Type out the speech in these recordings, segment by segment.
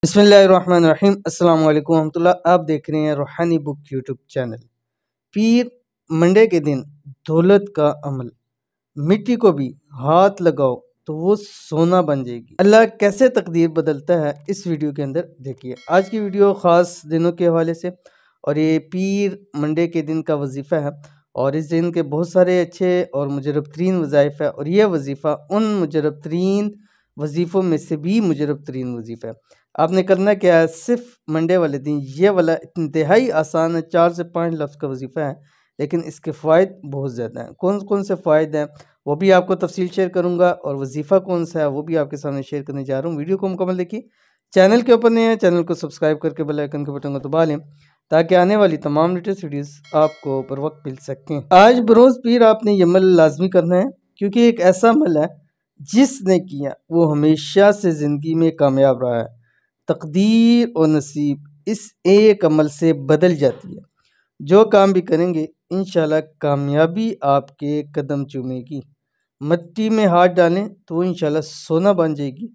बिस्मिल्लाहिर्रहमानिर्रहीम अस्सलाम वालेकुम रहमतुल्लाह। आप देख रहे हैं रूहानी बुक यूट्यूब चैनल। पीर मंडे के दिन दौलत का अमल, मिट्टी को भी हाथ लगाओ तो वो सोना बन जाएगी। अल्लाह कैसे तकदीर बदलता है इस वीडियो के अंदर देखिए। आज की वीडियो ख़ास दिनों के हवाले से, और ये पीर मंडे के दिन का वजीफ़ा है, और इस दिन के बहुत सारे अच्छे और मुजरब तरीन वज़ाइफ़ है, और यह वजीफ़ा उन मुजरब तरीन वजीफ़ों में से भी मुजरब तरीन वजीफ़ा है। आपने करना क्या है, सिर्फ मंडे वाले दिन ये वाला इंतहाई आसान है, 4 से 5 लफ्ज़ का वजीफ़ा है, लेकिन इसके फ़ायदे बहुत ज़्यादा हैं। कौन कौन से फ़ायदे हैं वो भी आपको तफसील शेयर करूँगा, और वजीफ़ा कौन सा है वो भी आपके सामने शेयर करने जा रहा हूँ। वीडियो को मुकम्मल देखिए। चैनल के ऊपर नए हैं, चैनल को सब्सक्राइब करके बेल आइकन के बटन को दबा लें ताकि आने वाली तमाम लेटेस्ट वीडियोस आपको बर वक्त मिल सकें। आज बरोज़ पीर आपने ये अमल लाजमी करना है, क्योंकि एक ऐसा अमल है जिसने किया वो हमेशा से ज़िंदगी में कामयाब रहा है। तकदीर और नसीब इस एक अमल से बदल जाती है। जो काम भी करेंगे इंशाल्लाह कामयाबी आपके कदम चूमेगी। मिट्टी में हाथ डालें तो वो इंशाल्लाह सोना बन जाएगी।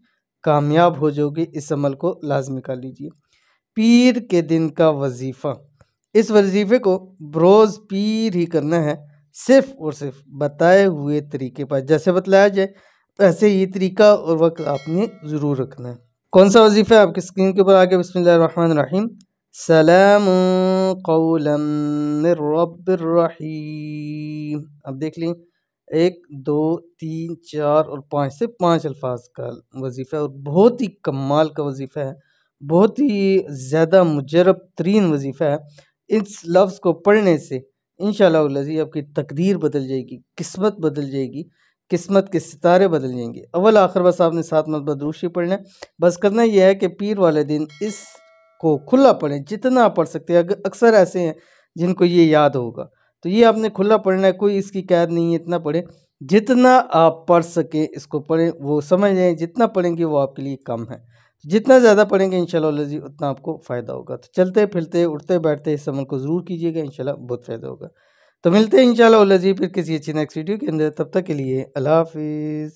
कामयाब हो जाओगे। इस अमल को लाजमी कर लीजिए। पीर के दिन का वजीफ़ा, इस वजीफ़े को बरोज़ पीर ही करना है, सिर्फ और सिर्फ बताए हुए तरीके पर। जैसे बतलाया जाए वैसे ही तरीका और वक्त आपने ज़रूर रखना है। कौन सा वजीफ़ा है आपकी स्क्रीन के ऊपर आ गया। बिस्मिल्लाहिर्रहमानिर्रहीम। सलाम कौलन मिर रब्बिर रहीम। अब देख लें, 1 2 3 4 और 5 से 5 अल्फाज का वजीफ़ा है, और बहुत ही कमाल का वजीफ़ा है, बहुत ही ज़्यादा मुजरब तरीन वजीफ़ा है। इस लफ्ज़ को पढ़ने से इंशाअल्लाह वल्लज़ी आपकी तकदीर बदल जाएगी, किस्मत बदल जाएगी, किस्मत के सितारे बदल जाएंगे। अव्वल आखिर बस आपने 7 मरतबा दुरूद शरीफ पढ़ना है। बस करना यह है कि पीर वाले दिन इसको खुला पढ़ें, जितना आप पढ़ सकते हैं। अक्सर ऐसे हैं जिनको ये याद होगा, तो ये आपने खुला पढ़ना है, कोई इसकी कैद नहीं है। इतना पढ़ें जितना आप पढ़ सकें, इसको पढ़ें। वो समझ लें जितना पढ़ेंगे वो आपके लिए कम है, जितना ज़्यादा पढ़ेंगे इंशाल्लाह जी उतना आपको फ़ायदा होगा। तो चलते फिरते उठते बैठते इस अमल को ज़रूर कीजिएगा, इंशाल्लाह बहुत फ़ायदा होगा। तो मिलते हैं इंशाल्लाह जी फिर किसी अच्छी नेक्स्ट वीडियो के अंदर। तब तक के लिए अल्लाह हाफ़िज़।